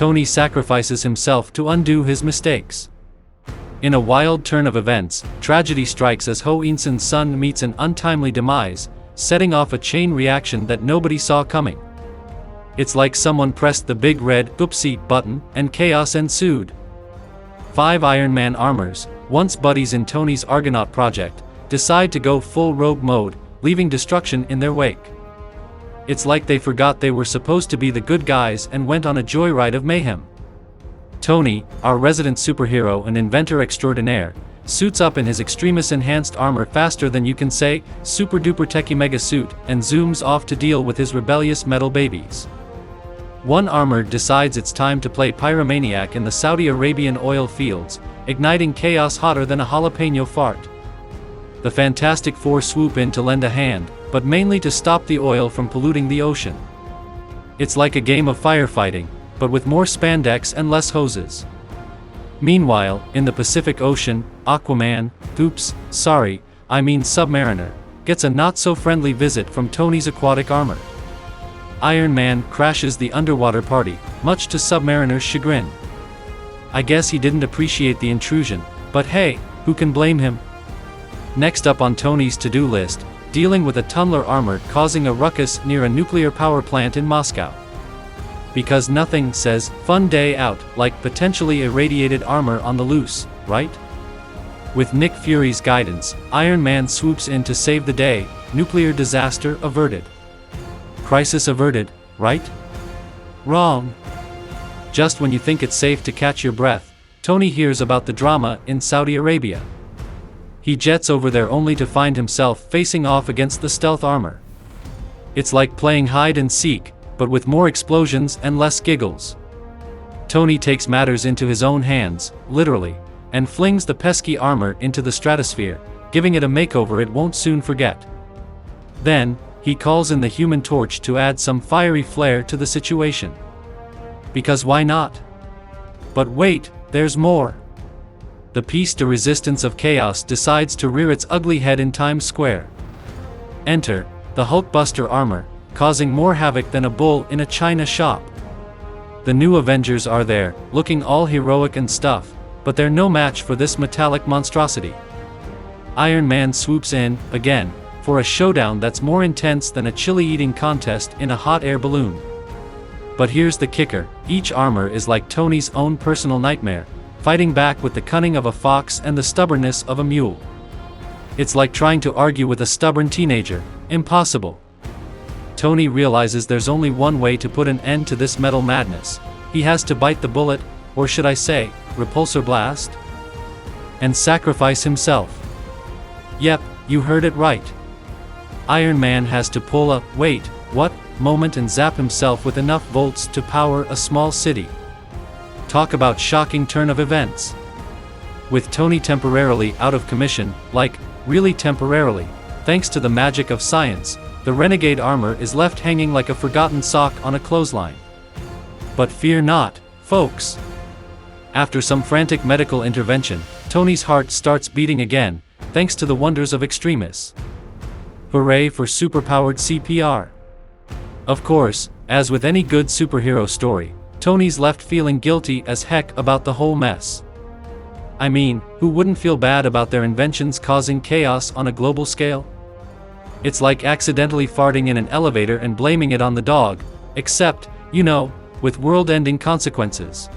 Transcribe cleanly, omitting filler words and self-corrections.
Tony sacrifices himself to undo his mistakes. In a wild turn of events, tragedy strikes as Ho Yinsen's son meets an untimely demise, setting off a chain reaction that nobody saw coming. It's like someone pressed the big red "oopsie" button, and chaos ensued. 5 Iron Man armors, once buddies in Tony's Argonaut project, decide to go full rogue mode, leaving destruction in their wake. It's like they forgot they were supposed to be the good guys and went on a joyride of mayhem. Tony, our resident superhero and inventor extraordinaire, suits up in his Extremis-enhanced armor faster than you can say, super duper techie mega suit, and zooms off to deal with his rebellious metal babies. One armor decides it's time to play pyromaniac in the Saudi Arabian oil fields, igniting chaos hotter than a jalapeno fart. The Fantastic Four swoop in to lend a hand, but mainly to stop the oil from polluting the ocean. It's like a game of firefighting, but with more spandex and less hoses. Meanwhile, in the Pacific Ocean, Aquaman, Submariner, gets a not-so-friendly visit from Tony's aquatic armor. Iron Man crashes the underwater party, much to Submariner's chagrin. I guess he didn't appreciate the intrusion, but hey, who can blame him? Next up on Tony's to-do list, dealing with a tunneler armor causing a ruckus near a nuclear power plant in Moscow. Because nothing says "fun day out" like potentially irradiated armor on the loose, right? With Nick Fury's guidance, Iron Man swoops in to save the day, nuclear disaster averted. Crisis averted, right? Wrong. Just when you think it's safe to catch your breath, Tony hears about the drama in Saudi Arabia. He jets over there only to find himself facing off against the stealth armor. It's like playing hide and seek, but with more explosions and less giggles. Tony takes matters into his own hands, literally, and flings the pesky armor into the stratosphere, giving it a makeover it won't soon forget. Then, he calls in the Human Torch to add some fiery flair to the situation. Because why not? But wait, there's more. The piece de resistance of chaos decides to rear its ugly head in Times Square. Enter the Hulkbuster armor, causing more havoc than a bull in a china shop. The new Avengers are there, looking all heroic and stuff, but they're no match for this metallic monstrosity. Iron Man swoops in, again, for a showdown that's more intense than a chili eating contest in a hot air balloon. But here's the kicker, each armor is like Tony's own personal nightmare, fighting back with the cunning of a fox and the stubbornness of a mule. It's like trying to argue with a stubborn teenager, impossible. Tony realizes there's only one way to put an end to this metal madness. He has to bite the bullet, or should I say, repulsor blast? And sacrifice himself. Yep, you heard it right. Iron Man has to pull a "wait, what" moment and zap himself with enough volts to power a small city. Talk about shocking turn of events. With Tony temporarily out of commission, like, really temporarily, thanks to the magic of science, the renegade armor is left hanging like a forgotten sock on a clothesline. But fear not, folks. After some frantic medical intervention, Tony's heart starts beating again, thanks to the wonders of Extremis. Hooray for superpowered CPR. Of course, as with any good superhero story, Tony's left feeling guilty as heck about the whole mess. I mean, who wouldn't feel bad about their inventions causing chaos on a global scale? It's like accidentally farting in an elevator and blaming it on the dog, except, with world-ending consequences.